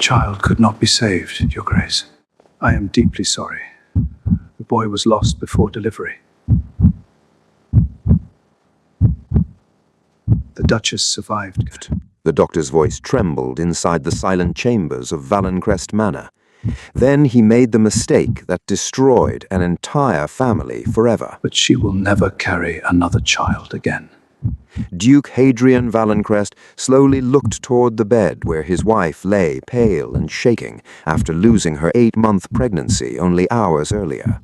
child could not be saved, Your Grace. I am deeply sorry. The boy was lost before delivery. The Duchess survived. The doctor's voice trembled inside the silent chambers of Valencrest Manor. Then he made the mistake that destroyed an entire family forever. But she will never carry another child again. Duke Hadrian Valencrest slowly looked toward the bed where his wife lay pale and shaking after losing her 8-month pregnancy only hours earlier.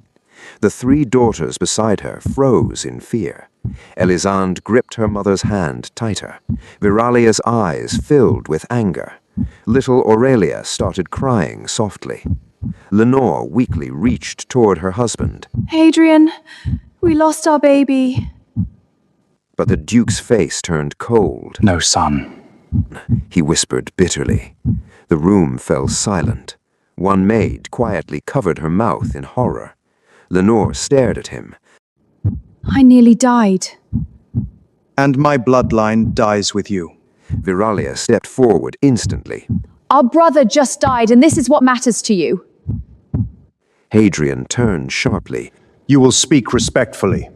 The 3 daughters beside her froze in fear. Elisande gripped her mother's hand tighter. Viralia's eyes filled with anger. Little Aurelia started crying softly. Lenore weakly reached toward her husband. Hadrian, we lost our baby. But the Duke's face turned cold. No son, he whispered bitterly. The room fell silent. One maid quietly covered her mouth in horror. Lenore stared at him. I nearly died. And my bloodline dies with you. Viralia stepped forward instantly. Our brother just died, and this is what matters to you. Hadrian turned sharply. You will speak respectfully.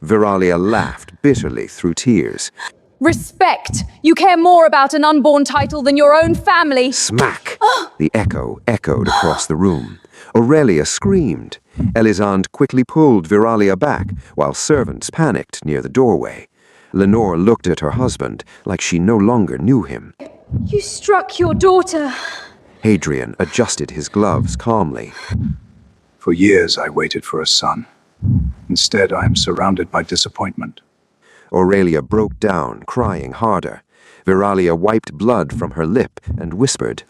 Viralia laughed bitterly through tears. Respect! You care more about an unborn title than your own family. Smack! The echo echoed across the room. Aurelia screamed. Elisande quickly pulled Viralia back, while servants panicked near the doorway. Lenore looked at her husband like she no longer knew him. You struck your daughter. Hadrian adjusted his gloves calmly. For years I waited for a son. Instead, I am surrounded by disappointment. Aurelia broke down, crying harder. Viralia wiped blood from her lip and whispered.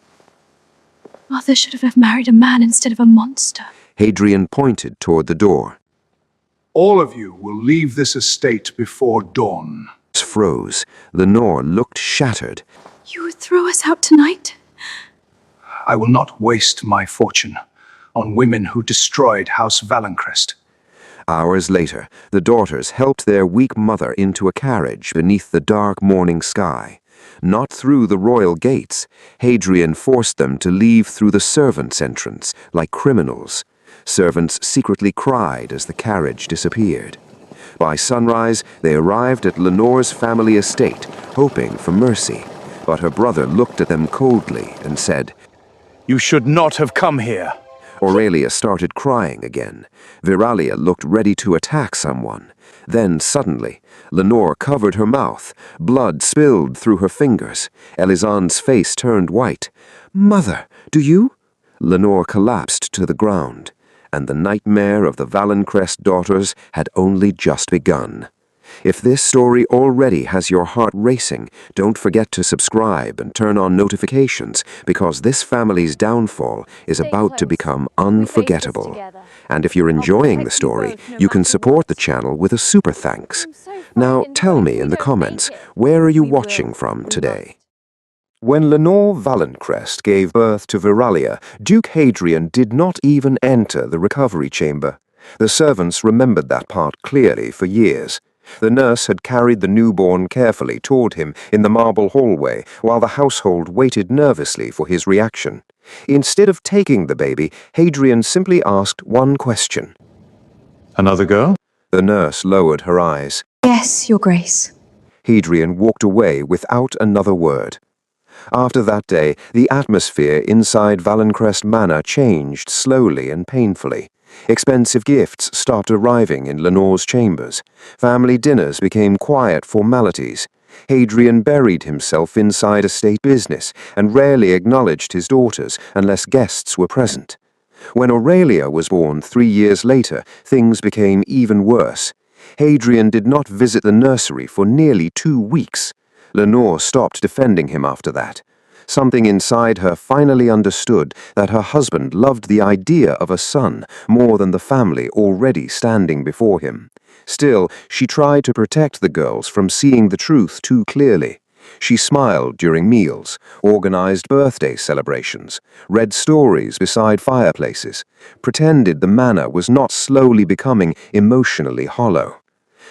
Mother should have married a man instead of a monster. Hadrian pointed toward the door. All of you will leave this estate before dawn. Froze. Lenore looked shattered. You would throw us out tonight? I will not waste my fortune on women who destroyed House Valencrest. Hours later, the daughters helped their weak mother into a carriage beneath the dark morning sky. Not through the royal gates. Hadrian forced them to leave through the servants' entrance, like criminals. Servants secretly cried as the carriage disappeared. By sunrise, they arrived at Lenore's family estate, hoping for mercy. But her brother looked at them coldly and said, You should not have come here. Aurelia started crying again. Viralia looked ready to attack someone. Then, suddenly, Lenore covered her mouth. Blood spilled through her fingers. Elisande's face turned white. Mother, do you? Lenore collapsed to the ground, and the nightmare of the Valencrest daughters had only just begun. If this story already has your heart racing, don't forget to subscribe and turn on notifications, because this family's downfall is about to become unforgettable. And if you're enjoying the story, you can support the channel with a super thanks. Now tell me in the comments, where are you watching from today? When Lenore Valencrest gave birth to Viralia, Duke Hadrian did not even enter the recovery chamber. The servants remembered that part clearly for years. The nurse had carried the newborn carefully toward him in the marble hallway, while the household waited nervously for his reaction. Instead of taking the baby, Hadrian simply asked one question. Another girl? The nurse lowered her eyes. Yes, Your Grace. Hadrian walked away without another word. After that day, the atmosphere inside Valencrest Manor changed slowly and painfully. Expensive gifts stopped arriving in Lenore's chambers. Family dinners became quiet formalities. Hadrian buried himself inside a state business and rarely acknowledged his daughters unless guests were present. When Aurelia was born 3 years later, things became even worse. Hadrian did not visit the nursery for nearly 2 weeks. Lenore stopped defending him after that. Something inside her finally understood that her husband loved the idea of a son more than the family already standing before him. Still, she tried to protect the girls from seeing the truth too clearly. She smiled during meals, organized birthday celebrations, read stories beside fireplaces, pretended the manor was not slowly becoming emotionally hollow.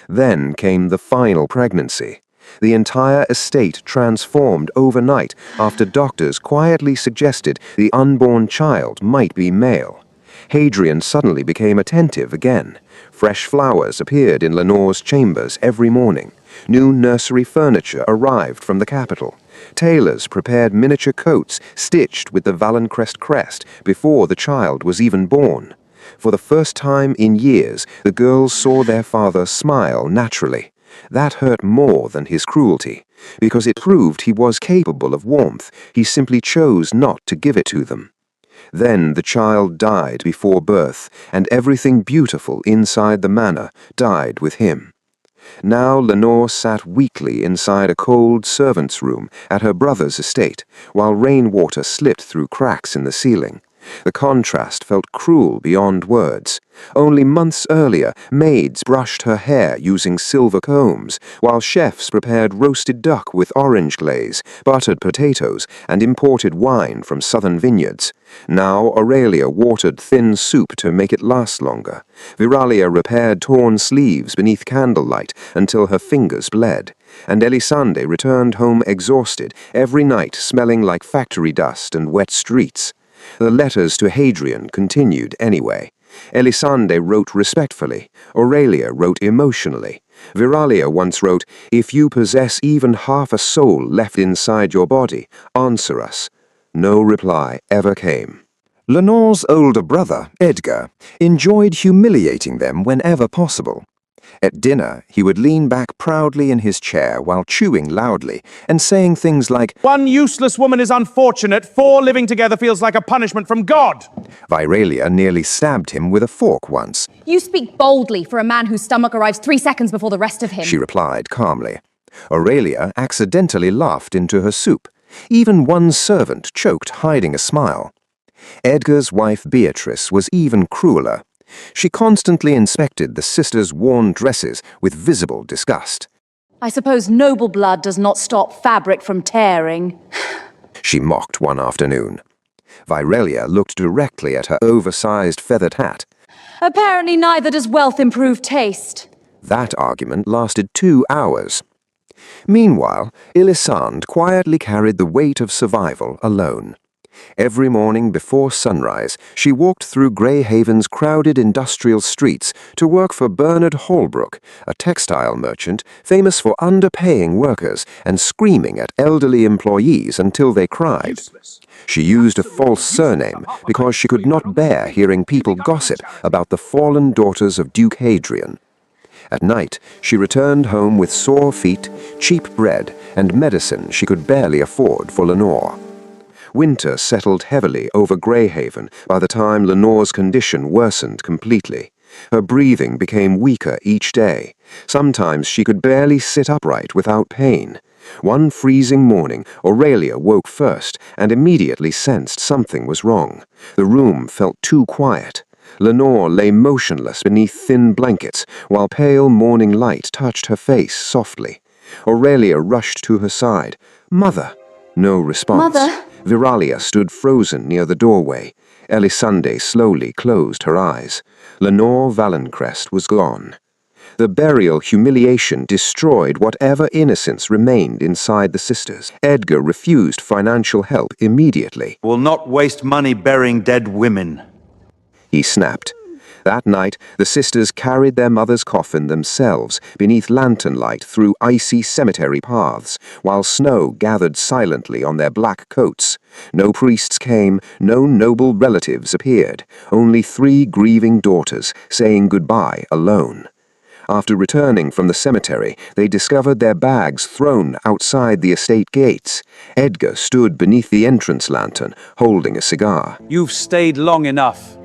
Then came the final pregnancy. The entire estate transformed overnight after doctors quietly suggested the unborn child might be male. Hadrian suddenly became attentive again. Fresh flowers appeared in Lenore's chambers every morning. New nursery furniture arrived from the capital. Tailors prepared miniature coats stitched with the Valencrest crest before the child was even born. For the first time in years, the girls saw their father smile naturally. That hurt more than his cruelty, because it proved he was capable of warmth. He simply chose not to give it to them. Then the child died before birth, and everything beautiful inside the manor died with him. Now Lenore sat weakly inside a cold servant's room at her brother's estate, while rainwater slipped through cracks in the ceiling. The contrast felt cruel beyond words. Only months earlier, maids brushed her hair using silver combs, while chefs prepared roasted duck with orange glaze, buttered potatoes, and imported wine from southern vineyards. Now Aurelia watered thin soup to make it last longer. Viralia repaired torn sleeves beneath candlelight until her fingers bled. And Elisande returned home exhausted, every night smelling like factory dust and wet streets. The letters to Hadrian continued anyway. Elisande wrote respectfully. Aurelia wrote emotionally. Viralia once wrote, "If you possess even half a soul left inside your body, answer us." No reply ever came. Lenore's older brother, Edgar, enjoyed humiliating them whenever possible. At dinner, he would lean back proudly in his chair while chewing loudly and saying things like, "One useless woman is unfortunate, 4 living together feels like a punishment from God." Viralia nearly stabbed him with a fork once. You speak boldly for a man whose stomach arrives 3 seconds before the rest of him. She replied calmly. Aurelia accidentally laughed into her soup. Even one servant choked, hiding a smile. Edgar's wife Beatrice was even crueler. She constantly inspected the sisters' worn dresses with visible disgust. I suppose noble blood does not stop fabric from tearing. She mocked one afternoon. Viralia looked directly at her oversized feathered hat. Apparently neither does wealth improve taste. That argument lasted 2 hours. Meanwhile, Elisande quietly carried the weight of survival alone. Every morning before sunrise, she walked through Greyhaven's crowded industrial streets to work for Bernard Holbrook, a textile merchant famous for underpaying workers and screaming at elderly employees until they cried. She used a false surname because she could not bear hearing people gossip about the fallen daughters of Duke Hadrian. At night, she returned home with sore feet, cheap bread, and medicine she could barely afford for Lenore. Winter settled heavily over Greyhaven by the time Lenore's condition worsened completely. Her breathing became weaker each day. Sometimes she could barely sit upright without pain. One freezing morning, Aurelia woke first and immediately sensed something was wrong. The room felt too quiet. Lenore lay motionless beneath thin blankets, while pale morning light touched her face softly. Aurelia rushed to her side. "Mother!" No response. Mother? Viralia stood frozen near the doorway. Elisande slowly closed her eyes. Lenore Valencrest was gone. The burial humiliation destroyed whatever innocence remained inside the sisters. Edgar refused financial help immediately. "Will not waste money burying dead women," he snapped. That night, the sisters carried their mother's coffin themselves beneath lantern light through icy cemetery paths, while snow gathered silently on their black coats. No priests came, no noble relatives appeared, only 3 grieving daughters saying goodbye alone. After returning from the cemetery, they discovered their bags thrown outside the estate gates. Edgar stood beneath the entrance lantern, holding a cigar. "You've stayed long enough."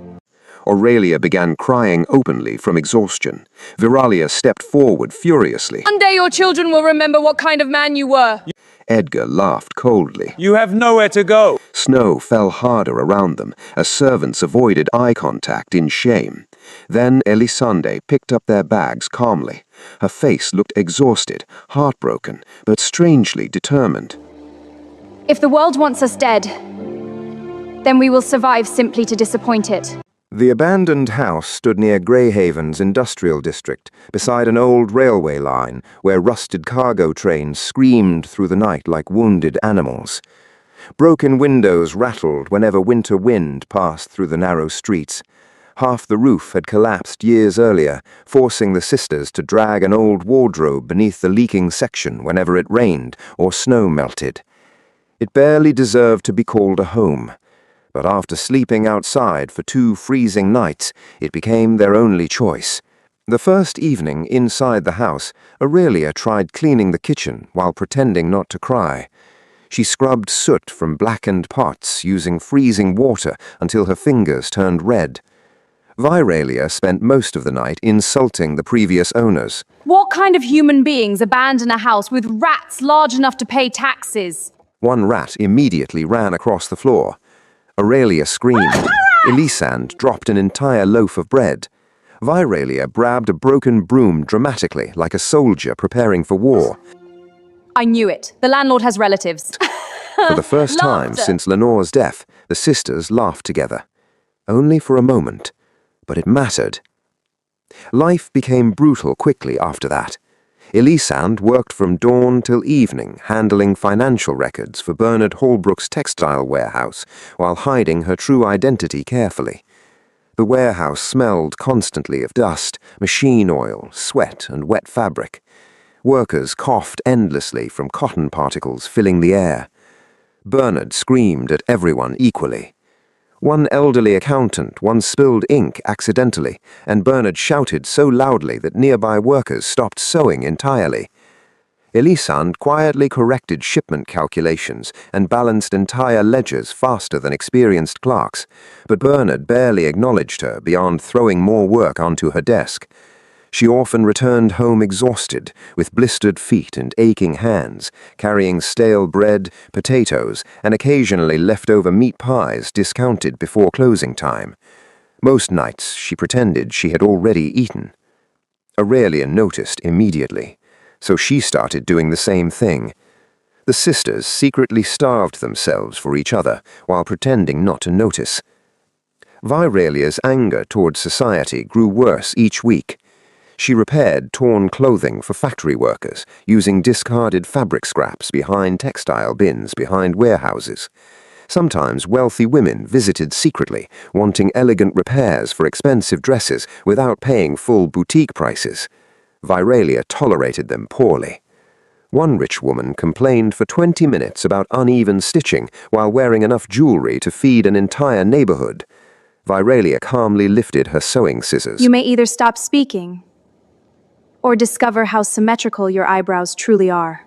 Aurelia began crying openly from exhaustion. Viralia stepped forward furiously. One day your children will remember what kind of man you were. Edgar laughed coldly. "You have nowhere to go." Snow fell harder around them as servants avoided eye contact in shame. Then Elisande picked up their bags calmly. Her face looked exhausted, heartbroken, but strangely determined. If the world wants us dead, then we will survive simply to disappoint it. The abandoned house stood near Greyhaven's industrial district, beside an old railway line where rusted cargo trains screamed through the night like wounded animals. Broken windows rattled whenever winter wind passed through the narrow streets. Half the roof had collapsed years earlier, forcing the sisters to drag an old wardrobe beneath the leaking section whenever it rained or snow melted. It barely deserved to be called a home. But after sleeping outside for 2 freezing nights, it became their only choice. The first evening inside the house, Aurelia tried cleaning the kitchen while pretending not to cry. She scrubbed soot from blackened pots using freezing water until her fingers turned red. Viralia spent most of the night insulting the previous owners. What kind of human beings abandon a house with rats large enough to pay taxes? One rat immediately ran across the floor. Aurelia screamed. Elisande dropped an entire loaf of bread. Viralia grabbed a broken broom dramatically, like a soldier preparing for war. I knew it. The landlord has relatives. For the first time Laughter. since Lenore's death, the sisters laughed together. Only for a moment, but it mattered. Life became brutal quickly after that. Elisande worked from dawn till evening, handling financial records for Bernard Holbrook's textile warehouse, while hiding her true identity carefully. The warehouse smelled constantly of dust, machine oil, sweat, and wet fabric. Workers coughed endlessly from cotton particles filling the air. Bernard screamed at everyone equally. One elderly accountant once spilled ink accidentally, and Bernard shouted so loudly that nearby workers stopped sewing entirely. Elisande quietly corrected shipment calculations and balanced entire ledgers faster than experienced clerks, but Bernard barely acknowledged her beyond throwing more work onto her desk. She often returned home exhausted, with blistered feet and aching hands, carrying stale bread, potatoes, and occasionally leftover meat pies discounted before closing time. Most nights she pretended she had already eaten. Aurelia noticed immediately, so she started doing the same thing. The sisters secretly starved themselves for each other while pretending not to notice. Viralia's anger towards society grew worse each week. She repaired torn clothing for factory workers, using discarded fabric scraps behind textile bins behind warehouses. Sometimes wealthy women visited secretly, wanting elegant repairs for expensive dresses without paying full boutique prices. Viralia tolerated them poorly. One rich woman complained for 20 minutes about uneven stitching while wearing enough jewelry to feed an entire neighborhood. Viralia calmly lifted her sewing scissors. You may either stop speaking or discover how symmetrical your eyebrows truly are.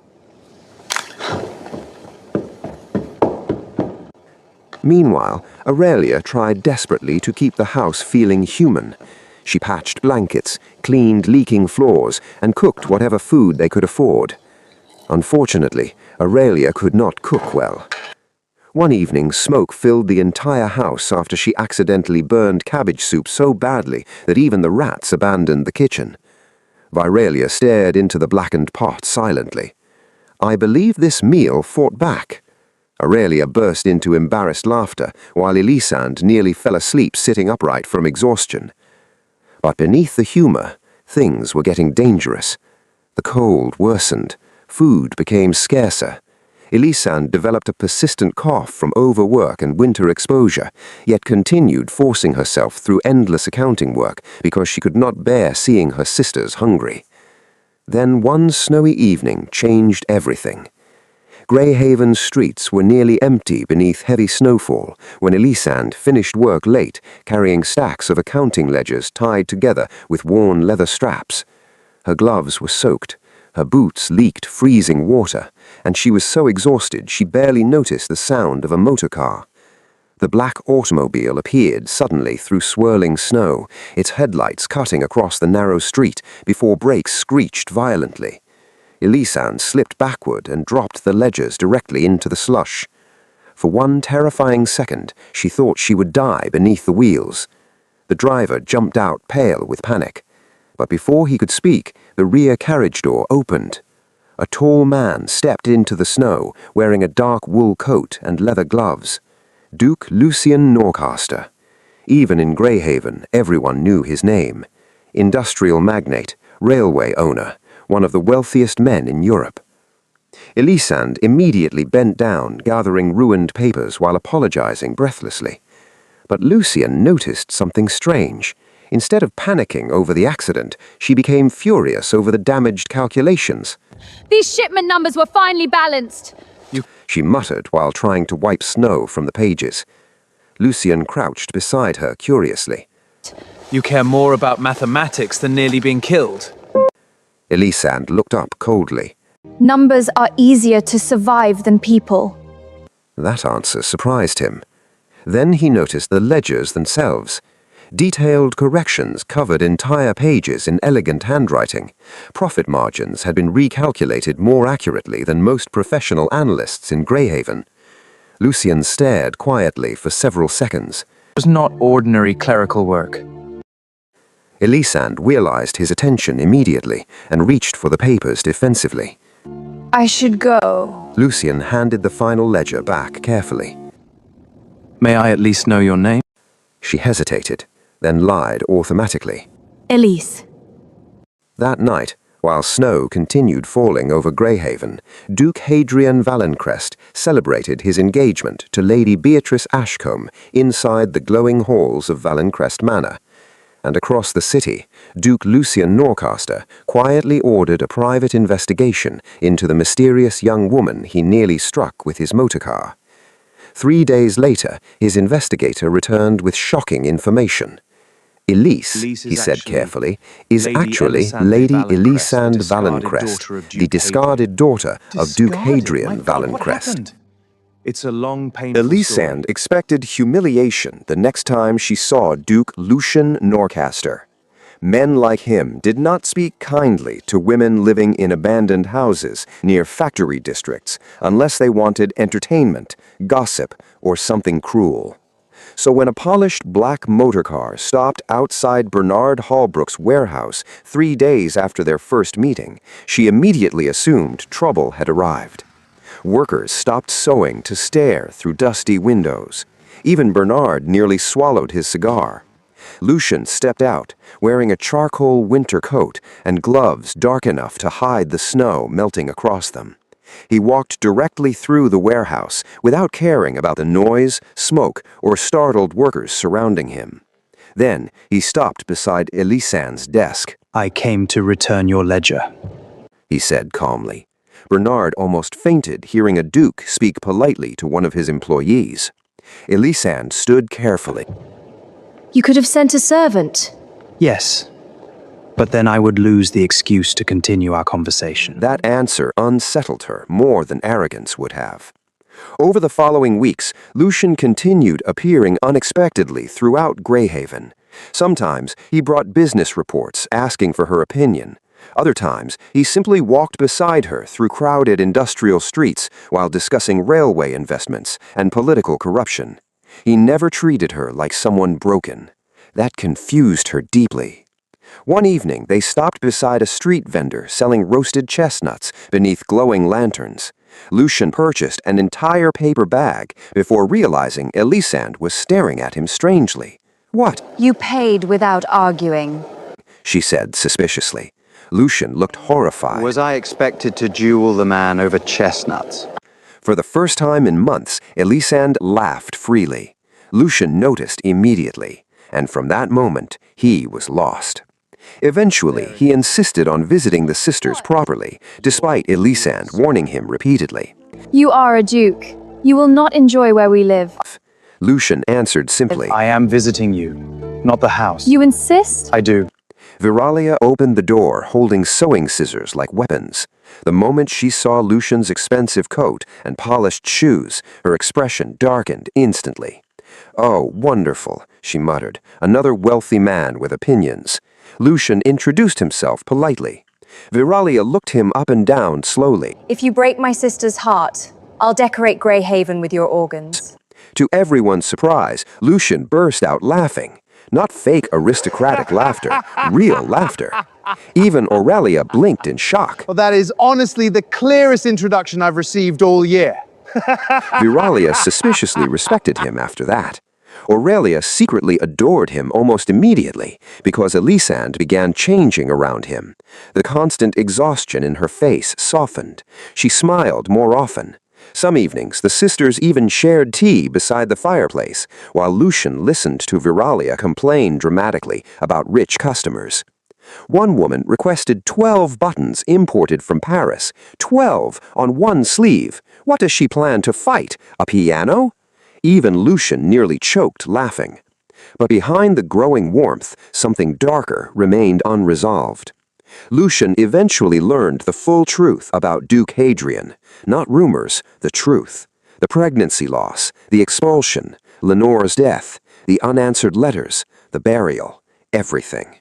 Meanwhile, Aurelia tried desperately to keep the house feeling human. She patched blankets, cleaned leaking floors, and cooked whatever food they could afford. Unfortunately, Aurelia could not cook well. One evening, smoke filled the entire house after she accidentally burned cabbage soup so badly that even the rats abandoned the kitchen. Viralia stared into the blackened pot silently. I believe this meal fought back. Aurelia burst into embarrassed laughter, while Elisande nearly fell asleep sitting upright from exhaustion. But beneath the humor, things were getting dangerous. The cold worsened. Food became scarcer. Elisande developed a persistent cough from overwork and winter exposure, yet continued forcing herself through endless accounting work because she could not bear seeing her sisters hungry. Then one snowy evening changed everything. Greyhaven's streets were nearly empty beneath heavy snowfall when Elisande finished work late, carrying stacks of accounting ledgers tied together with worn leather straps. Her gloves were soaked. Her boots leaked freezing water, and she was so exhausted she barely noticed the sound of a motor car. The black automobile appeared suddenly through swirling snow, its headlights cutting across the narrow street before brakes screeched violently. Elisande slipped backward and dropped the ledgers directly into the slush. For one terrifying second, she thought she would die beneath the wheels. The driver jumped out pale with panic. But before he could speak, the rear carriage door opened. A tall man stepped into the snow, wearing a dark wool coat and leather gloves. Duke Lucien Norcaster. Even in Greyhaven, everyone knew his name. Industrial magnate, railway owner, one of the wealthiest men in Europe. Elisande immediately bent down, gathering ruined papers while apologizing breathlessly. But Lucian noticed something strange. Instead of panicking over the accident, she became furious over the damaged calculations. These shipment numbers were finely balanced. She muttered while trying to wipe snow from the pages. Lucian crouched beside her curiously. You care more about mathematics than nearly being killed. Elisande looked up coldly. Numbers are easier to survive than people. That answer surprised him. Then he noticed the ledgers themselves. Detailed corrections covered entire pages in elegant handwriting. Profit margins had been recalculated more accurately than most professional analysts in Greyhaven. Lucian stared quietly for several seconds. It was not ordinary clerical work. Elisande realized his attention immediately and reached for the papers defensively. I should go. Lucian handed the final ledger back carefully. May I at least know your name? She hesitated, then lied automatically. Elise. That night, while snow continued falling over Greyhaven, Duke Hadrian Valencrest celebrated his engagement to Lady Beatrice Ashcombe inside the glowing halls of Valencrest Manor. And across the city, Duke Lucian Norcaster quietly ordered a private investigation into the mysterious young woman he nearly struck with his motorcar. 3 days later, his investigator returned with shocking information. Elise, he said carefully, is actually Lady Elisande Valencrest, the discarded daughter of Duke Hadrian Valencrest. It's a long, painful Elisande expected humiliation the next time she saw Duke Lucian Norcaster. Men like him did not speak kindly to women living in abandoned houses near factory districts unless they wanted entertainment, gossip, or something cruel. So when a polished black motorcar stopped outside Bernard Holbrook's warehouse 3 days after their first meeting, she immediately assumed trouble had arrived. Workers stopped sewing to stare through dusty windows. Even Bernard nearly swallowed his cigar. Lucian stepped out, wearing a charcoal winter coat and gloves dark enough to hide the snow melting across them. He walked directly through the warehouse without caring about the noise, smoke, or startled workers surrounding him. Then he stopped beside Elisande's desk. I came to return your ledger, he said calmly. Bernard almost fainted hearing a duke speak politely to one of his employees. Elisande stood carefully. You could have sent a servant. Yes, but then I would lose the excuse to continue our conversation. That answer unsettled her more than arrogance would have. Over the following weeks, Lucian continued appearing unexpectedly throughout Greyhaven. Sometimes he brought business reports asking for her opinion. Other times, he simply walked beside her through crowded industrial streets while discussing railway investments and political corruption. He never treated her like someone broken. That confused her deeply. One evening, they stopped beside a street vendor selling roasted chestnuts beneath glowing lanterns. Lucian purchased an entire paper bag before realizing Elisande was staring at him strangely. "What?" You paid without arguing. she said suspiciously. Lucian looked horrified. Was I expected to duel the man over chestnuts? For the first time in months, Elisande laughed freely. Lucian noticed immediately, and from that moment, he was lost. Eventually, he insisted on visiting the sisters properly, despite Elisande warning him repeatedly. You are a duke. You will not enjoy where we live. Lucian answered simply. I am visiting you, not the house. You insist? I do. Viralia opened the door, holding sewing scissors like weapons. The moment she saw Lucian's expensive coat and polished shoes, her expression darkened instantly. "Oh, wonderful," she muttered, "another wealthy man with opinions." Lucian introduced himself politely. Viralia looked him up and down slowly. If you break my sister's heart, I'll decorate Greyhaven with your organs. To everyone's surprise, Lucian burst out laughing. Not fake aristocratic laughter, real laughter. Even Aurelia blinked in shock. Well, that is honestly the clearest introduction I've received all year. Viralia suspiciously respected him after that. Aurelia secretly adored him almost immediately because Elisande began changing around him. The constant exhaustion in her face softened. She smiled more often. Some evenings, the sisters even shared tea beside the fireplace, while Lucian listened to Viralia complain dramatically about rich customers. One woman requested 12 buttons imported from Paris, 12 on one sleeve. What does she plan to fight? A piano? Even Lucian nearly choked laughing. But behind the growing warmth, something darker remained unresolved. Lucian eventually learned the full truth about Duke Hadrian. Not rumors, the truth. The pregnancy loss, the expulsion, Lenore's death, the unanswered letters, the burial, everything.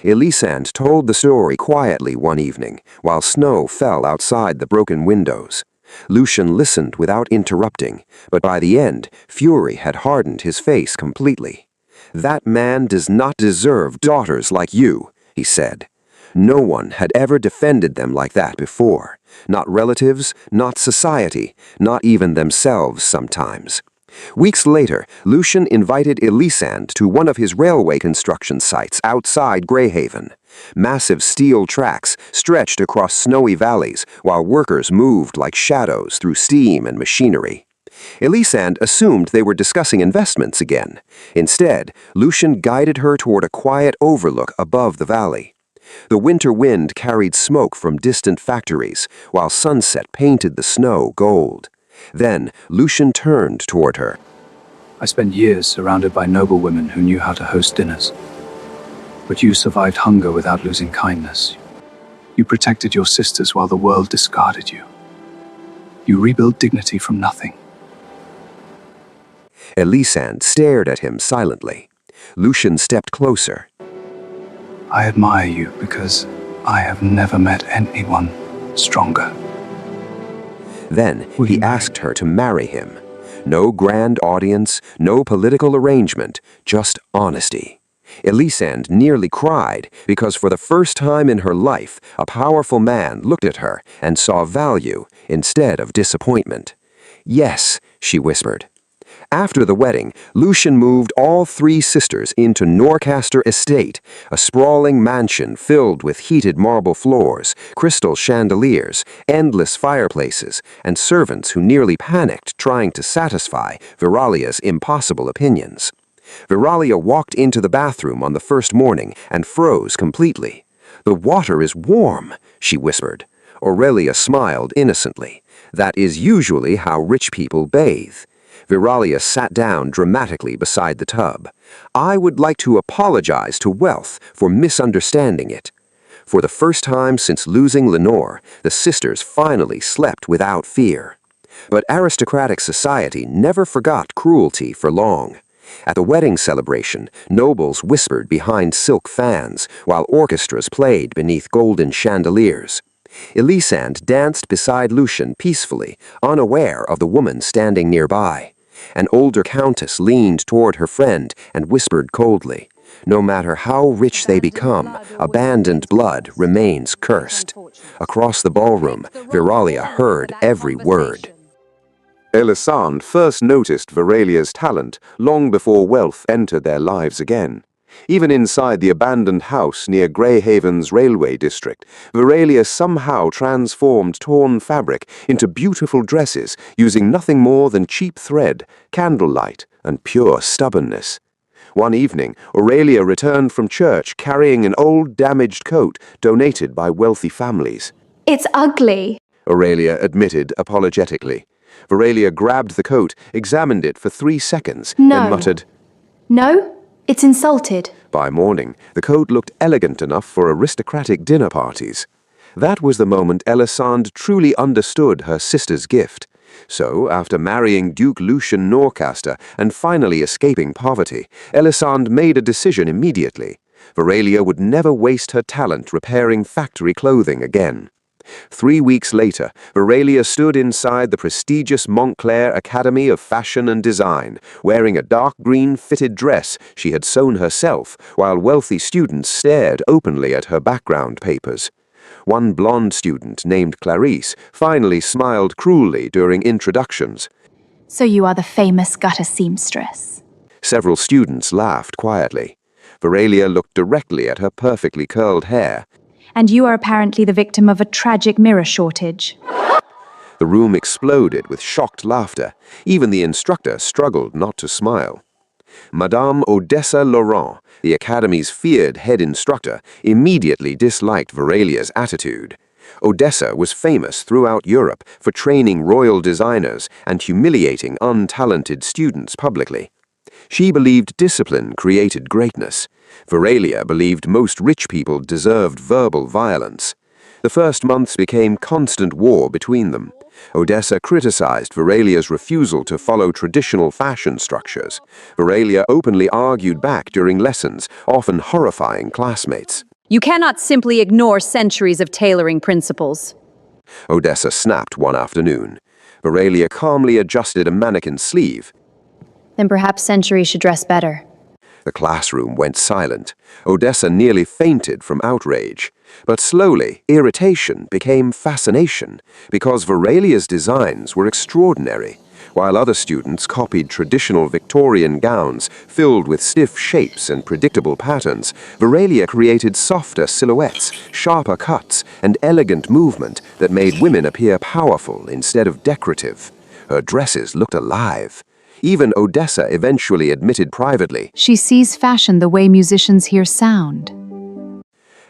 Elisande told the story quietly one evening, while snow fell outside the broken windows. Lucian listened without interrupting, but by the end, fury had hardened his face completely. "That man does not deserve daughters like you," he said. No one had ever defended them like that before. Not relatives, not society, not even themselves sometimes. Weeks later, Lucian invited Elisande to one of his railway construction sites outside Greyhaven. Massive steel tracks stretched across snowy valleys while workers moved like shadows through steam and machinery. Elisande assumed they were discussing investments again. Instead, Lucian guided her toward a quiet overlook above the valley. The winter wind carried smoke from distant factories, while sunset painted the snow gold. Then Lucian turned toward her. I spent years surrounded by noble women who knew how to host dinners. But you survived hunger without losing kindness. You protected your sisters while the world discarded you. You rebuilt dignity from nothing. Elisande stared at him silently. Lucian stepped closer. I admire you because I have never met anyone stronger. Then he asked her to marry him. No grand audience, no political arrangement, just honesty. Elisande nearly cried because for the first time in her life, a powerful man looked at her and saw value instead of disappointment. "Yes," she whispered. After the wedding, Lucian moved all three sisters into Norcaster Estate, a sprawling mansion filled with heated marble floors, crystal chandeliers, endless fireplaces, and servants who nearly panicked trying to satisfy Viralia's impossible opinions. Viralia walked into the bathroom on the first morning and froze completely. "The water is warm," she whispered. Aurelia smiled innocently. "That is usually how rich people bathe." Viralia sat down dramatically beside the tub. "I would like to apologize to Wealth for misunderstanding it." For the first time since losing Lenore, the sisters finally slept without fear. But aristocratic society never forgot cruelty for long. At the wedding celebration, nobles whispered behind silk fans, while orchestras played beneath golden chandeliers. Elisande danced beside Lucian peacefully, unaware of the woman standing nearby. An older countess leaned toward her friend and whispered coldly, "No matter how rich they become, abandoned blood remains cursed." Across the ballroom, Viralia heard every word. Elisande first noticed Viralia's talent long before Wealth entered their lives again. Even inside the abandoned house near Greyhaven's railway district, Viralia somehow transformed torn fabric into beautiful dresses using nothing more than cheap thread, candlelight, and pure stubbornness. One evening, Aurelia returned from church carrying an old damaged coat donated by wealthy families. It's ugly. Aurelia admitted apologetically. Viralia grabbed the coat, examined it for 3 seconds, No. then muttered, No, it's insulted. By morning, the coat looked elegant enough for aristocratic dinner parties. That was the moment Elisande truly understood her sister's gift. So, after marrying Duke Lucian Norcaster and finally escaping poverty, Elisande made a decision immediately. Viralia would never waste her talent repairing factory clothing again. 3 weeks later, Viralia stood inside the prestigious Montclair Academy of Fashion and Design, wearing a dark green fitted dress she had sewn herself, while wealthy students stared openly at her background papers. One blonde student named Clarice finally smiled cruelly during introductions. So you are the famous gutter seamstress. Several students laughed quietly. Veralia looked directly at her perfectly curled hair. And you are apparently the victim of a tragic mirror shortage. The room exploded with shocked laughter. Even the instructor struggled not to smile. Madame Odessa Laurent, the Academy's feared head instructor, immediately disliked Veralia's attitude. Odessa was famous throughout Europe for training royal designers and humiliating untalented students publicly. She believed discipline created greatness. Veralia believed most rich people deserved verbal violence. The first months became constant war between them. Odessa criticized Veralia's refusal to follow traditional fashion structures. Veralia openly argued back during lessons, often horrifying classmates. You cannot simply ignore centuries of tailoring principles. Odessa snapped one afternoon. Veralia calmly adjusted a mannequin's sleeve. Then perhaps Century should dress better. The classroom went silent. Odessa nearly fainted from outrage. But slowly, irritation became fascination, because Veralia's designs were extraordinary. While other students copied traditional Victorian gowns filled with stiff shapes and predictable patterns, Veralia created softer silhouettes, sharper cuts, and elegant movement that made women appear powerful instead of decorative. Her dresses looked alive. Even Odessa eventually admitted privately. She sees fashion the way musicians hear sound.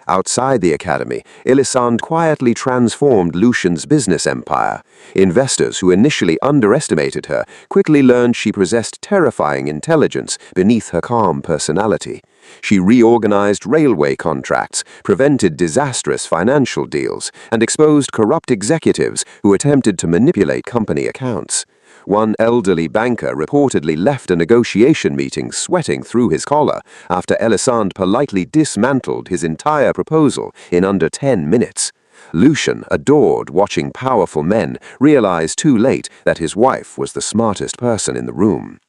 Outside the academy, Elisande quietly transformed Lucian's business empire. Investors who initially underestimated her quickly learned she possessed terrifying intelligence beneath her calm personality. She reorganized railway contracts, prevented disastrous financial deals, and exposed corrupt executives who attempted to manipulate company accounts. One elderly banker reportedly left a negotiation meeting sweating through his collar after Elisande politely dismantled his entire proposal in under 10 minutes. Lucian, adored watching powerful men, realized too late that his wife was the smartest person in the room.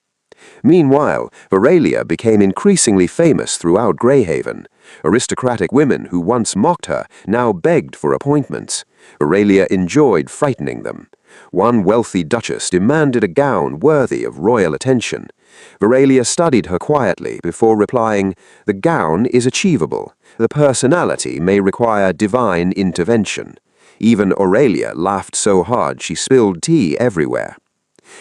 Meanwhile, Veralia became increasingly famous throughout Greyhaven. Aristocratic women who once mocked her now begged for appointments. Veralia enjoyed frightening them. One wealthy duchess demanded a gown worthy of royal attention. Veralia studied her quietly before replying, "The gown is achievable. The personality may require divine intervention." Even Aurelia laughed so hard she spilled tea everywhere.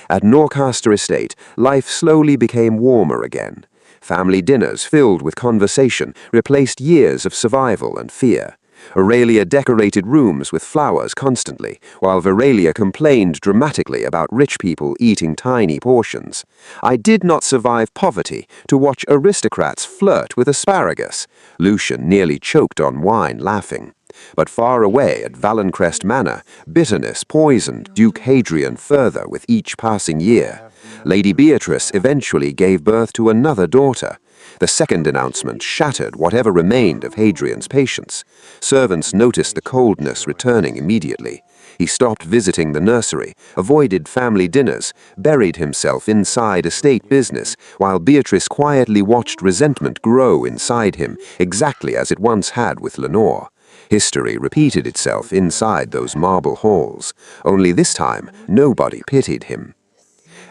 At Norcaster Estate, life slowly became warmer again. Family dinners filled with conversation replaced years of survival and fear. Aurelia decorated rooms with flowers constantly, while Veralia complained dramatically about rich people eating tiny portions. "I did not survive poverty to watch aristocrats flirt with asparagus." Lucian nearly choked on wine laughing. But far away at Valencrest Manor, bitterness poisoned Duke Hadrian further with each passing year. Lady Beatrice eventually gave birth to another daughter. The second announcement shattered whatever remained of Hadrian's patience. Servants noticed the coldness returning immediately. He stopped visiting the nursery, avoided family dinners, buried himself inside estate business, while Beatrice quietly watched resentment grow inside him, exactly as it once had with Lenore. History repeated itself inside those marble halls, only this time nobody pitied him.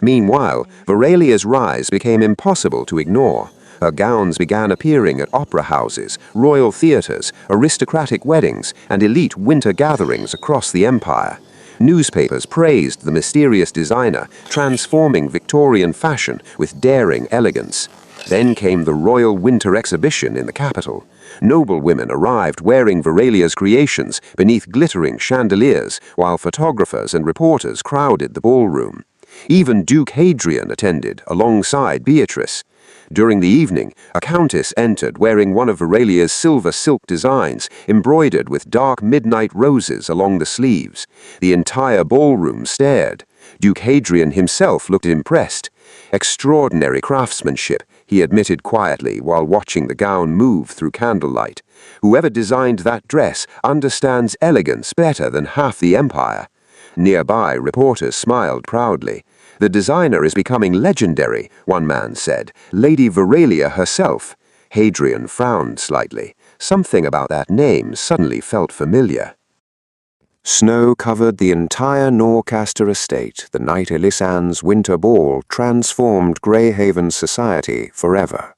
Meanwhile, Veralia's rise became impossible to ignore. Her gowns began appearing at opera houses, royal theaters, aristocratic weddings, and elite winter gatherings across the empire. Newspapers praised the mysterious designer, transforming Victorian fashion with daring elegance. Then came the Royal Winter Exhibition in the capital. Noble women arrived wearing Veralia's creations beneath glittering chandeliers, while photographers and reporters crowded the ballroom. Even Duke Hadrian attended, alongside Beatrice. During the evening, a countess entered wearing one of Veralia's silver silk designs, embroidered with dark midnight roses along the sleeves. The entire ballroom stared. Duke Hadrian himself looked impressed. "Extraordinary craftsmanship," he admitted quietly while watching the gown move through candlelight. "Whoever designed that dress understands elegance better than half the empire." Nearby, reporters smiled proudly. "The designer is becoming legendary," one man said. "Lady Veralia herself." Hadrian frowned slightly. Something about that name suddenly felt familiar. Snow covered the entire Norcaster estate the night Elisand's winter ball transformed Greyhaven's society forever.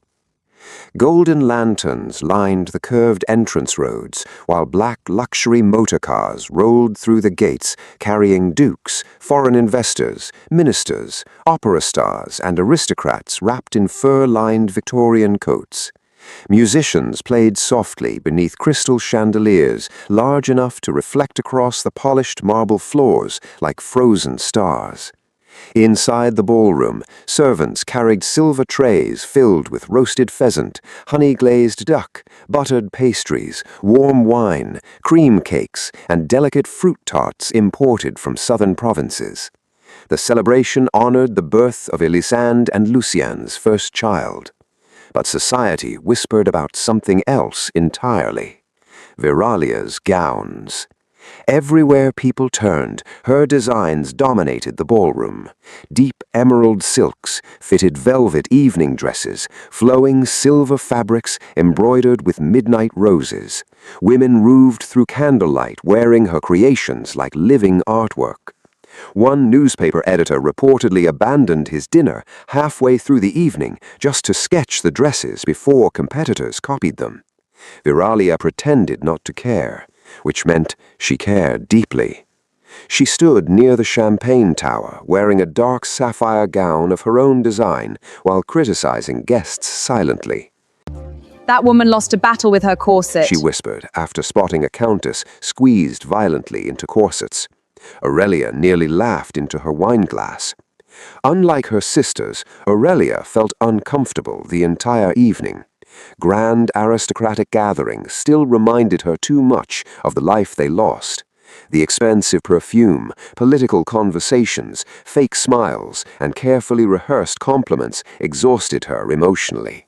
Golden lanterns lined the curved entrance roads, while black luxury motor cars rolled through the gates carrying dukes, foreign investors, ministers, opera stars, and aristocrats wrapped in fur-lined Victorian coats. Musicians played softly beneath crystal chandeliers large enough to reflect across the polished marble floors like frozen stars. Inside the ballroom, servants carried silver trays filled with roasted pheasant, honey-glazed duck, buttered pastries, warm wine, cream cakes, and delicate fruit tarts imported from southern provinces. The celebration honored the birth of Elisande and Lucien's first child. But society whispered about something else entirely: Viralia's gowns. Everywhere people turned, her designs dominated the ballroom. Deep emerald silks, fitted velvet evening dresses, flowing silver fabrics embroidered with midnight roses. Women roved through candlelight wearing her creations like living artwork. One newspaper editor reportedly abandoned his dinner halfway through the evening just to sketch the dresses before competitors copied them. Viralia pretended not to care, which meant she cared deeply. She stood near the champagne tower, wearing a dark sapphire gown of her own design, while criticizing guests silently. That woman lost a battle with her corset. She whispered, after spotting a countess squeezed violently into corsets. Aurelia nearly laughed into her wineglass. Unlike her sisters, Aurelia felt uncomfortable the entire evening. Grand aristocratic gatherings still reminded her too much of the life they lost. The expensive perfume, political conversations, fake smiles, and carefully rehearsed compliments exhausted her emotionally.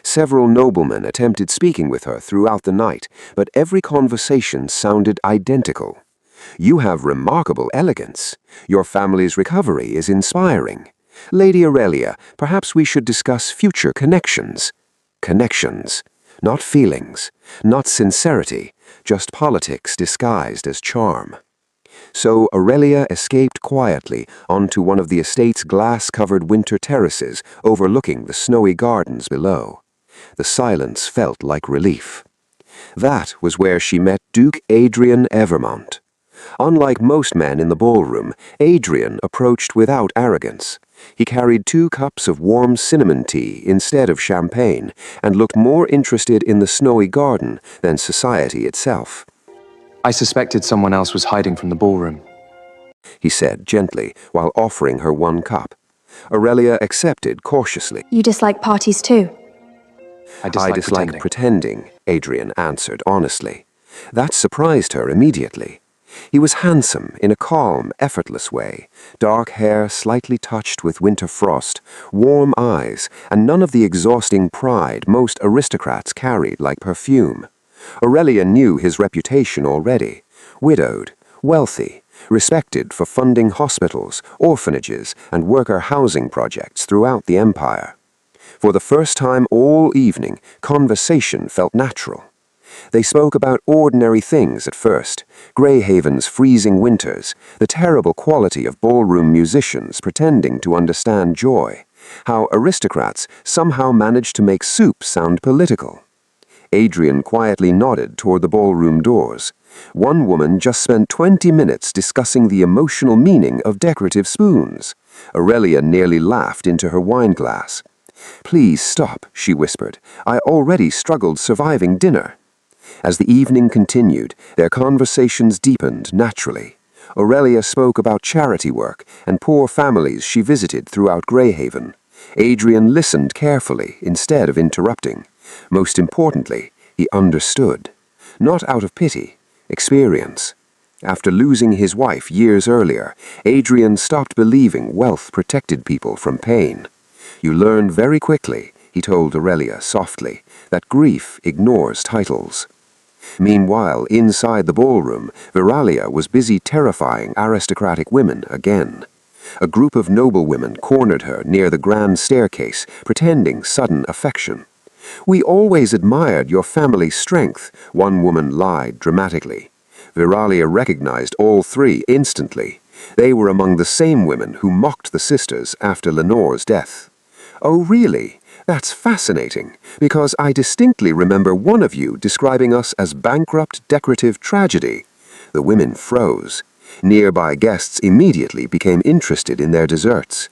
Several noblemen attempted speaking with her throughout the night, but every conversation sounded identical. "You have remarkable elegance. Your family's recovery is inspiring. Lady Aurelia, perhaps we should discuss future connections." Connections, not feelings, not sincerity, just politics disguised as charm. So Aurelia escaped quietly onto one of the estate's glass-covered winter terraces overlooking the snowy gardens below. The silence felt like relief. That was where she met Duke Adrian Evermont. Unlike most men in the ballroom, Adrian approached without arrogance. He carried 2 cups of warm cinnamon tea instead of champagne, and looked more interested in the snowy garden than society itself. "I suspected someone else was hiding from the ballroom," he said gently, while offering her 1 cup. Aurelia accepted cautiously. You dislike parties too? I "I dislike pretending," Adrian answered honestly. That surprised her immediately. He was handsome in a calm, effortless way, dark hair slightly touched with winter frost, warm eyes, and none of the exhausting pride most aristocrats carried like perfume. Aurelia knew his reputation already: widowed, wealthy, respected for funding hospitals, orphanages, and worker housing projects throughout the empire. For the first time all evening, conversation felt natural. They spoke about ordinary things at first: Greyhaven's freezing winters, the terrible quality of ballroom musicians pretending to understand joy, how aristocrats somehow managed to make soup sound political. Adrian quietly nodded toward the ballroom doors. One woman just spent 20 minutes discussing the emotional meaning of decorative spoons. Aurelia nearly laughed into her wineglass. "Please stop," she whispered. "I already struggled surviving dinner." As the evening continued, their conversations deepened naturally. Aurelia spoke about charity work and poor families she visited throughout Greyhaven. Adrian listened carefully instead of interrupting. Most importantly, he understood. Not out of pity, experience. After losing his wife years earlier, Adrian stopped believing wealth protected people from pain. "You learn very quickly," he told Aurelia softly, "that grief ignores titles." Meanwhile, inside the ballroom, Viralia was busy terrifying aristocratic women again. A group of noblewomen cornered her near the grand staircase, pretending sudden affection. "We always admired your family's strength," one woman lied dramatically. Viralia recognized all three instantly. They were among the same women who mocked the sisters after Lenore's death. "Oh, really? That's fascinating, because I distinctly remember one of you describing us as bankrupt decorative tragedy." The women froze. Nearby guests immediately became interested in their desserts.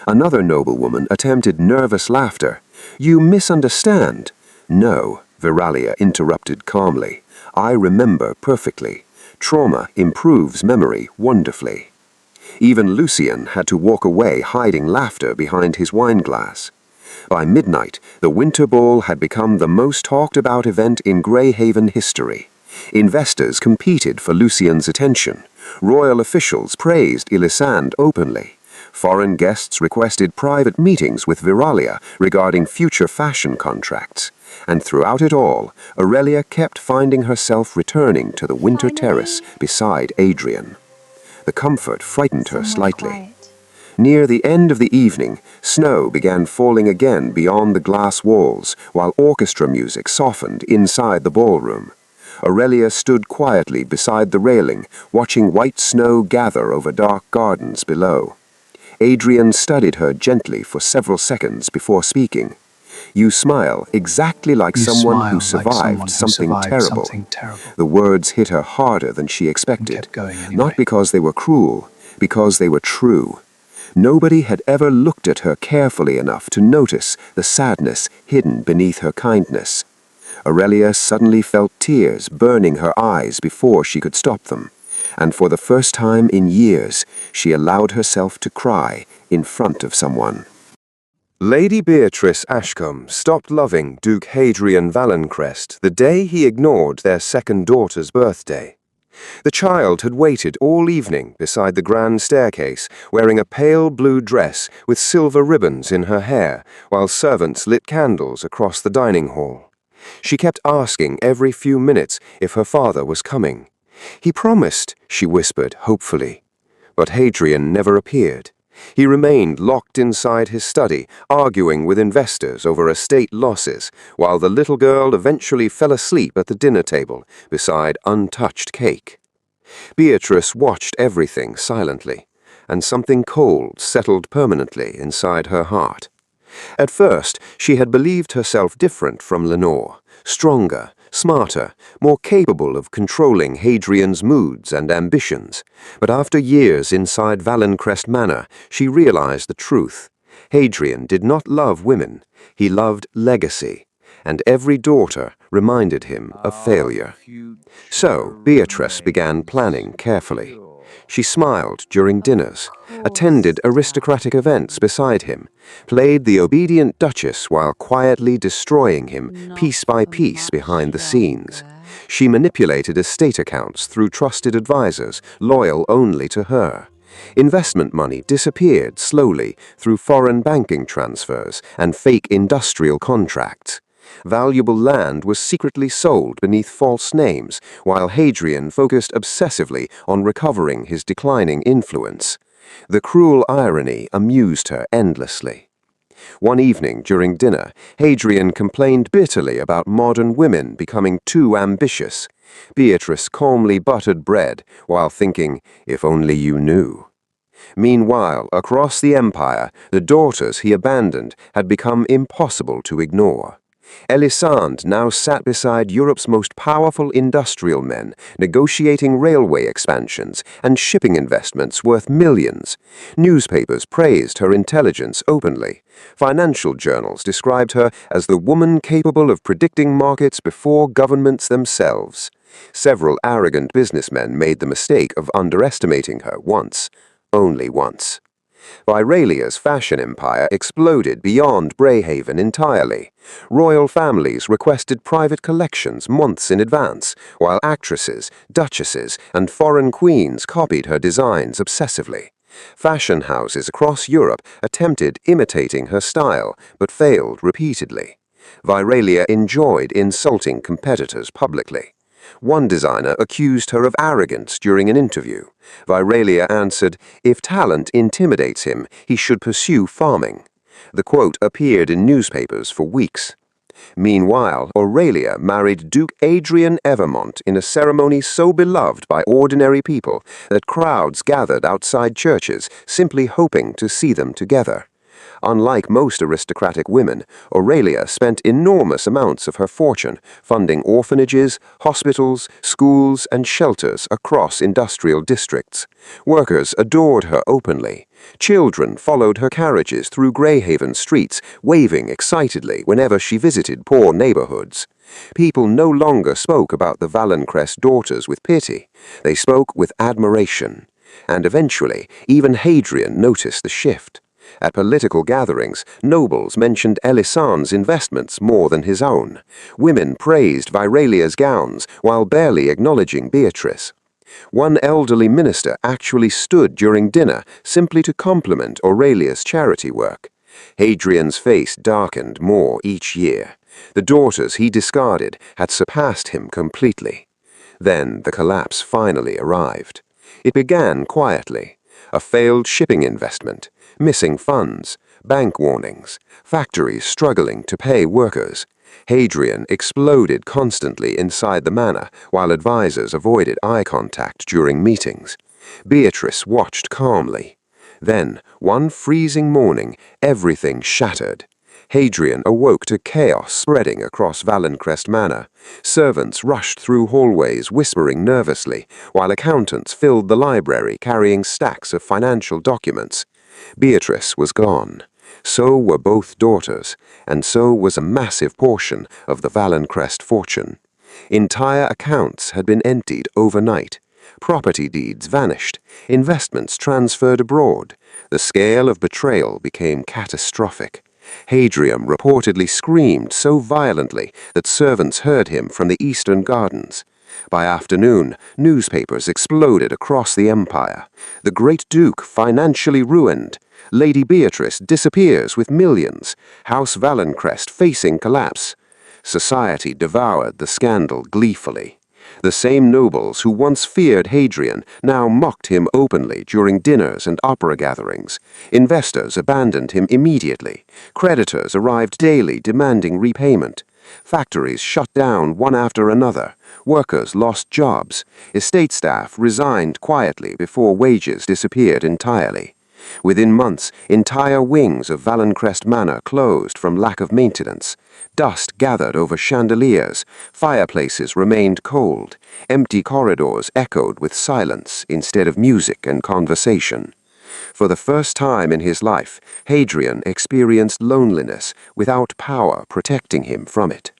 Another noblewoman attempted nervous laughter. "You misunderstand." "No," Viralia interrupted calmly. "I remember perfectly. Trauma improves memory wonderfully." Even Lucien had to walk away hiding laughter behind his wineglass. By midnight, the Winter Ball had become the most talked-about event in Greyhaven history. Investors competed for Lucien's attention. Royal officials praised Elisande openly. Foreign guests requested private meetings with Viralia regarding future fashion contracts. And throughout it all, Aurelia kept finding herself returning to the winter terrace beside Adrian. The comfort frightened her slightly. Near the end of the evening, snow began falling again beyond the glass walls, while orchestra music softened inside the ballroom. Aurelia stood quietly beside the railing, watching white snow gather over dark gardens below. Adrian studied her gently for several seconds before speaking. "You smile exactly like someone who survived something terrible." The words hit her harder than she expected, not because they were cruel, because they were true. Nobody had ever looked at her carefully enough to notice the sadness hidden beneath her kindness. Aurelia suddenly felt tears burning her eyes before she could stop them, and for the first time in years, she allowed herself to cry in front of someone. Lady Beatrice Ashcombe stopped loving Duke Hadrian Valencrest the day he ignored their second daughter's birthday. The child had waited all evening beside the grand staircase, wearing a pale blue dress with silver ribbons in her hair, while servants lit candles across the dining hall. She kept asking every few minutes if her father was coming. "He promised," she whispered hopefully. But Hadrian never appeared. He remained locked inside his study, arguing with investors over estate losses, while the little girl eventually fell asleep at the dinner table beside untouched cake. Beatrice watched everything silently, and something cold settled permanently inside her heart. At first, she had believed herself different from Lenore, stronger, smarter, more capable of controlling Hadrian's moods and ambitions. But after years inside Valencrest Manor, she realized the truth. Hadrian did not love women, he loved legacy, and every daughter reminded him of failure. So Beatrice began planning carefully. She smiled during dinners, attended aristocratic events beside him, played the obedient duchess while quietly destroying him piece by piece behind the scenes. She manipulated estate accounts through trusted advisors, loyal only to her. Investment money disappeared slowly through foreign banking transfers and fake industrial contracts. Valuable land was secretly sold beneath false names, while Hadrian focused obsessively on recovering his declining influence. The cruel irony amused her endlessly. One evening during dinner, Hadrian complained bitterly about modern women becoming too ambitious. Beatrice calmly buttered bread while thinking, if only you knew. Meanwhile, across the empire, the daughters he abandoned had become impossible to ignore. Elisande now sat beside Europe's most powerful industrial men, negotiating railway expansions and shipping investments worth millions. Newspapers praised her intelligence openly. Financial journals described her as the woman capable of predicting markets before governments themselves. Several arrogant businessmen made the mistake of underestimating her once, only once. Viralia's fashion empire exploded beyond Greyhaven entirely. Royal families requested private collections months in advance, while actresses, duchesses, and foreign queens copied her designs obsessively. Fashion houses across Europe attempted imitating her style, but failed repeatedly. Viralia enjoyed insulting competitors publicly. One designer accused her of arrogance during an interview. Viralia answered, if talent intimidates him, he should pursue farming. The quote appeared in newspapers for weeks. Meanwhile, Aurelia married Duke Adrian Evermont in a ceremony so beloved by ordinary people that crowds gathered outside churches simply hoping to see them together. Unlike most aristocratic women, Aurelia spent enormous amounts of her fortune funding orphanages, hospitals, schools, and shelters across industrial districts. Workers adored her openly. Children followed her carriages through Greyhaven streets, waving excitedly whenever she visited poor neighborhoods. People no longer spoke about the Valencrest daughters with pity. They spoke with admiration. And eventually, even Hadrian noticed the shift. At political gatherings, nobles mentioned Elisande's investments more than his own. Women praised Viralia's gowns while barely acknowledging Beatrice. One elderly minister actually stood during dinner simply to compliment Aurelia's charity work. Hadrian's face darkened more each year. The daughters he discarded had surpassed him completely. Then the collapse finally arrived. It began quietly. A failed shipping investment, missing funds, bank warnings, factories struggling to pay workers. Hadrian exploded constantly inside the manor while advisors avoided eye contact during meetings. Beatrice watched calmly. Then, one freezing morning, everything shattered. Hadrian awoke to chaos spreading across Valencrest Manor. Servants rushed through hallways whispering nervously, while accountants filled the library carrying stacks of financial documents. Beatrice was gone. So were both daughters, and so was a massive portion of the Valencrest fortune. Entire accounts had been emptied overnight. Property deeds vanished, investments transferred abroad. The scale of betrayal became catastrophic. Hadrian reportedly screamed so violently that servants heard him from the eastern gardens. By afternoon, newspapers exploded across the empire. The great duke financially ruined. Lady Beatrice disappears with millions. House Valencrest facing collapse. Society devoured the scandal gleefully. The same nobles who once feared Hadrian now mocked him openly during dinners and opera gatherings. Investors abandoned him immediately. Creditors arrived daily demanding repayment. Factories shut down one after another. Workers lost jobs. Estate staff resigned quietly before wages disappeared entirely. Within months, entire wings of Valencrest Manor closed from lack of maintenance. Dust gathered over chandeliers, fireplaces remained cold, empty corridors echoed with silence instead of music and conversation. For the first time in his life, Hadrian experienced loneliness without power protecting him from it.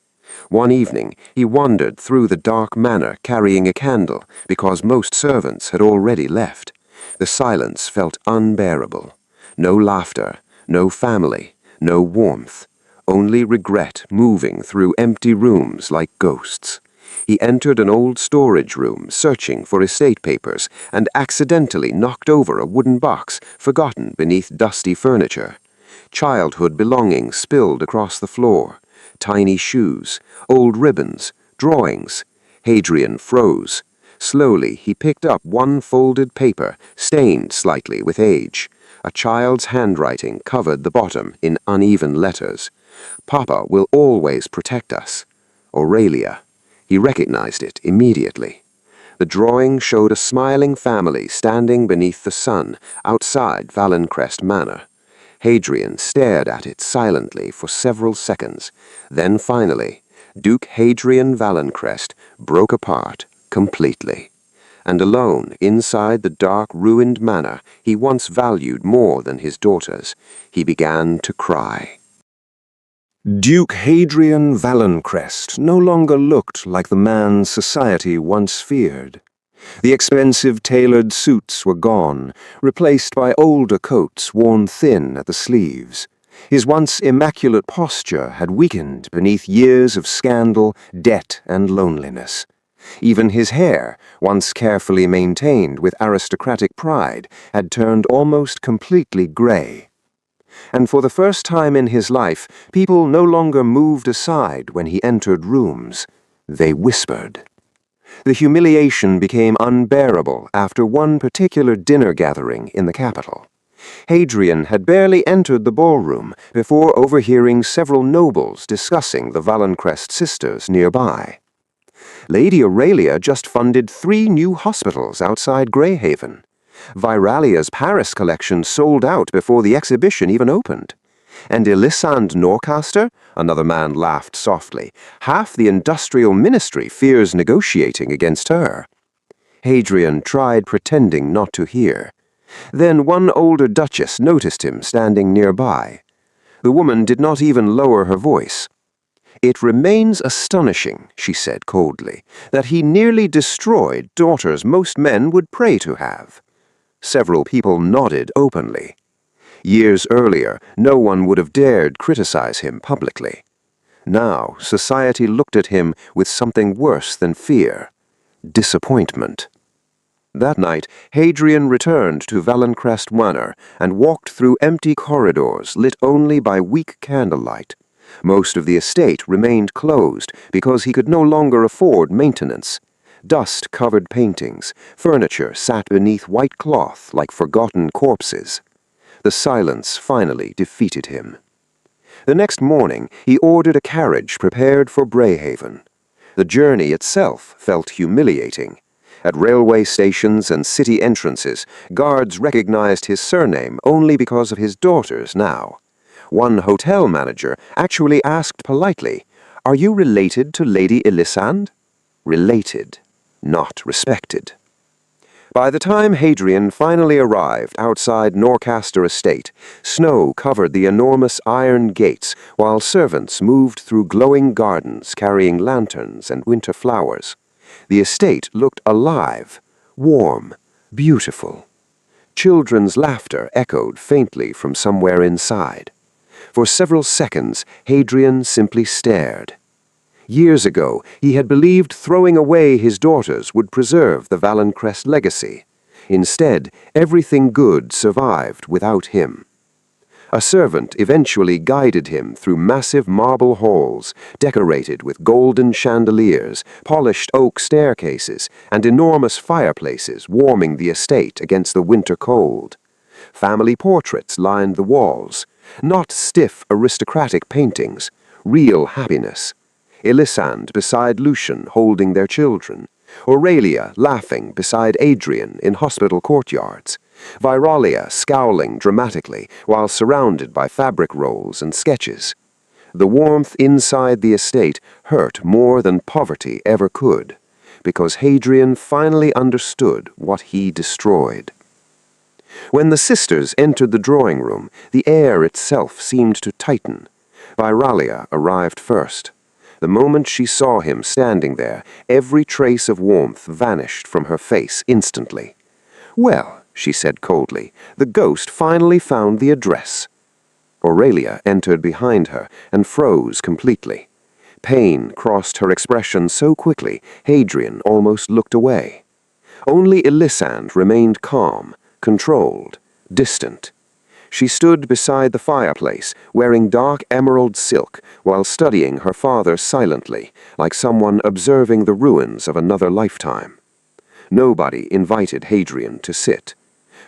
One evening, he wandered through the dark manor carrying a candle because most servants had already left. The silence felt unbearable. No laughter, no family, no warmth. Only regret moving through empty rooms like ghosts. He entered an old storage room searching for estate papers and accidentally knocked over a wooden box forgotten beneath dusty furniture. Childhood belongings spilled across the floor. Tiny shoes, old ribbons, drawings. Hadrian froze. Slowly, he picked up one folded paper, stained slightly with age. A child's handwriting covered the bottom in uneven letters. Papa will always protect us. Aurelia. He recognized it immediately. The drawing showed a smiling family standing beneath the sun outside Valencrest Manor. Hadrian stared at it silently for several seconds. Then finally, Duke Hadrian Valencrest broke apart completely. And alone inside the dark, ruined manor he once valued more than his daughters, he began to cry. Duke Hadrian Valencrest no longer looked like the man society once feared. The expensive tailored suits were gone, replaced by older coats worn thin at the sleeves. His once immaculate posture had weakened beneath years of scandal, debt, and loneliness. Even his hair, once carefully maintained with aristocratic pride, had turned almost completely gray. And for the first time in his life, people no longer moved aside when he entered rooms. They whispered. The humiliation became unbearable after one particular dinner gathering in the capital. Hadrian had barely entered the ballroom before overhearing several nobles discussing the Valencrest sisters nearby. Lady Aurelia just funded 3 new hospitals outside Greyhaven. Viralia's Paris collection sold out before the exhibition even opened. And Elisande Norcaster, another man laughed softly, half the industrial ministry fears negotiating against her. Hadrian tried pretending not to hear. Then one older duchess noticed him standing nearby. The woman did not even lower her voice. "It remains astonishing," she said coldly, "that he nearly destroyed daughters most men would pray to have." Several people nodded openly. Years earlier, no one would have dared criticize him publicly. Now, society looked at him with something worse than fear: disappointment. That night, Hadrian returned to Valencrest Manor and walked through empty corridors lit only by weak candlelight. Most of the estate remained closed because he could no longer afford maintenance. Dust-covered paintings, furniture sat beneath white cloth like forgotten corpses. The silence finally defeated him. The next morning, he ordered a carriage prepared for Greyhaven. The journey itself felt humiliating. At railway stations and city entrances, guards recognized his surname only because of his daughters now. One hotel manager actually asked politely, "Are you related to Lady Elisande?" Related, not respected. By the time Hadrian finally arrived outside Norcaster Estate, snow covered the enormous iron gates while servants moved through glowing gardens carrying lanterns and winter flowers. The estate looked alive, warm, beautiful. Children's laughter echoed faintly from somewhere inside. For several seconds, Hadrian simply stared. Years ago, he had believed throwing away his daughters would preserve the Valencrest legacy. Instead, everything good survived without him. A servant eventually guided him through massive marble halls, decorated with golden chandeliers, polished oak staircases, and enormous fireplaces warming the estate against the winter cold. Family portraits lined the walls, not stiff aristocratic paintings, real happiness. Elisande beside Lucian holding their children, Aurelia laughing beside Adrian in hospital courtyards, Viralia scowling dramatically while surrounded by fabric rolls and sketches. The warmth inside the estate hurt more than poverty ever could, because Hadrian finally understood what he destroyed. When the sisters entered the drawing room, the air itself seemed to tighten. Viralia arrived first. The moment she saw him standing there, every trace of warmth vanished from her face instantly. "Well," she said coldly, "the ghost finally found the address." Aurelia entered behind her and froze completely. Pain crossed her expression so quickly, Hadrian almost looked away. Only Elisande remained calm, controlled, distant. She stood beside the fireplace, wearing dark emerald silk, while studying her father silently, like someone observing the ruins of another lifetime. Nobody invited Hadrian to sit.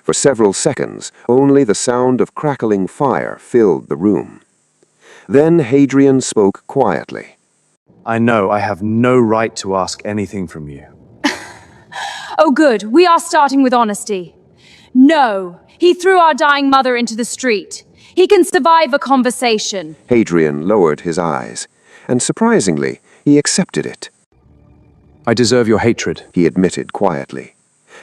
For several seconds, only the sound of crackling fire filled the room. Then Hadrian spoke quietly. I know I have no right to ask anything from you. Oh good, we are starting with honesty. No, he threw our dying mother into the street. He can survive a conversation. Hadrian lowered his eyes, and surprisingly, he accepted it. I deserve your hatred, he admitted quietly.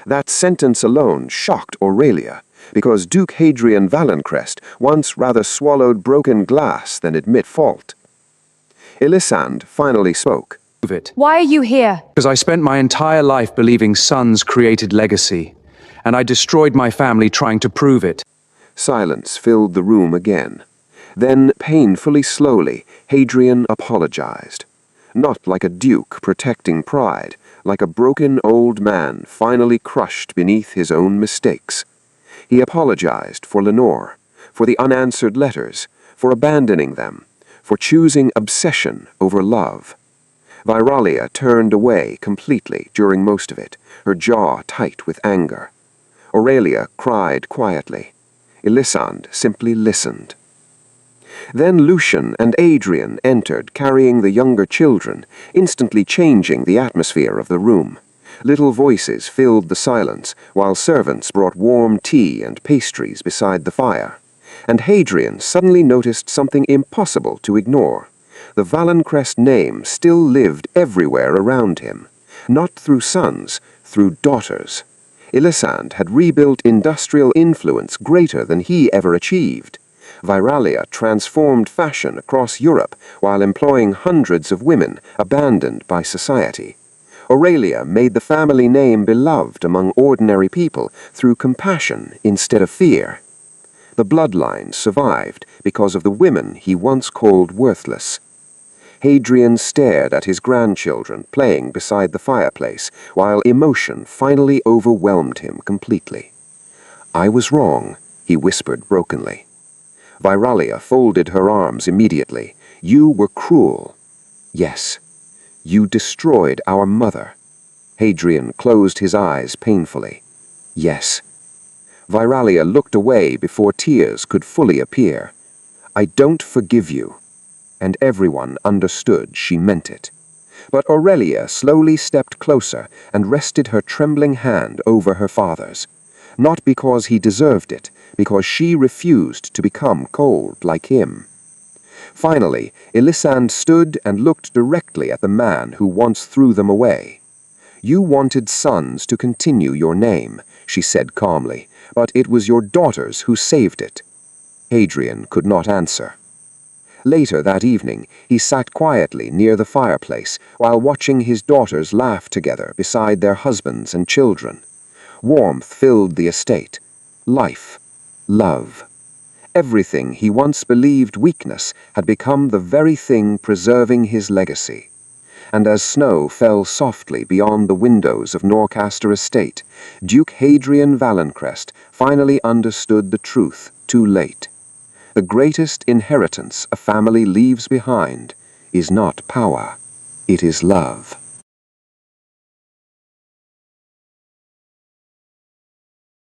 That sentence alone shocked Aurelia, because Duke Hadrian Valencrest once rather swallowed broken glass than admit fault. Elisande finally spoke. Why are you here? Because I spent my entire life believing sons created legacy, and I destroyed my family trying to prove it. Silence filled the room again. Then, painfully slowly, Hadrian apologized. Not like a duke protecting pride, like a broken old man finally crushed beneath his own mistakes. He apologized for Lenore, for the unanswered letters, for abandoning them, for choosing obsession over love. Viralia turned away completely during most of it, her jaw tight with anger. Aurelia cried quietly. Elisande simply listened. Then Lucian and Adrian entered, carrying the younger children, instantly changing the atmosphere of the room. Little voices filled the silence, while servants brought warm tea and pastries beside the fire. And Hadrian suddenly noticed something impossible to ignore. The Valencrest name still lived everywhere around him, not through sons, through daughters. Elisande had rebuilt industrial influence greater than he ever achieved. Viralia transformed fashion across Europe while employing hundreds of women abandoned by society. Aurelia made the family name beloved among ordinary people through compassion instead of fear. The bloodline survived because of the women he once called worthless. Hadrian stared at his grandchildren playing beside the fireplace, while emotion finally overwhelmed him completely. "I was wrong," he whispered brokenly. Viralia folded her arms immediately. "You were cruel." "Yes. You destroyed our mother." Hadrian closed his eyes painfully. "Yes." Viralia looked away before tears could fully appear. "I don't forgive you." And everyone understood she meant it. But Aurelia slowly stepped closer and rested her trembling hand over her father's. Not because he deserved it, because she refused to become cold like him. Finally, Elisande stood and looked directly at the man who once threw them away. "You wanted sons to continue your name," she said calmly, "but it was your daughters who saved it." Hadrian could not answer. Later that evening, he sat quietly near the fireplace while watching his daughters laugh together beside their husbands and children. Warmth filled the estate. Life. Love. Everything he once believed weakness had become the very thing preserving his legacy. And as snow fell softly beyond the windows of Norcaster Estate, Duke Hadrian Valencrest finally understood the truth too late. The greatest inheritance a family leaves behind is not power, it is love.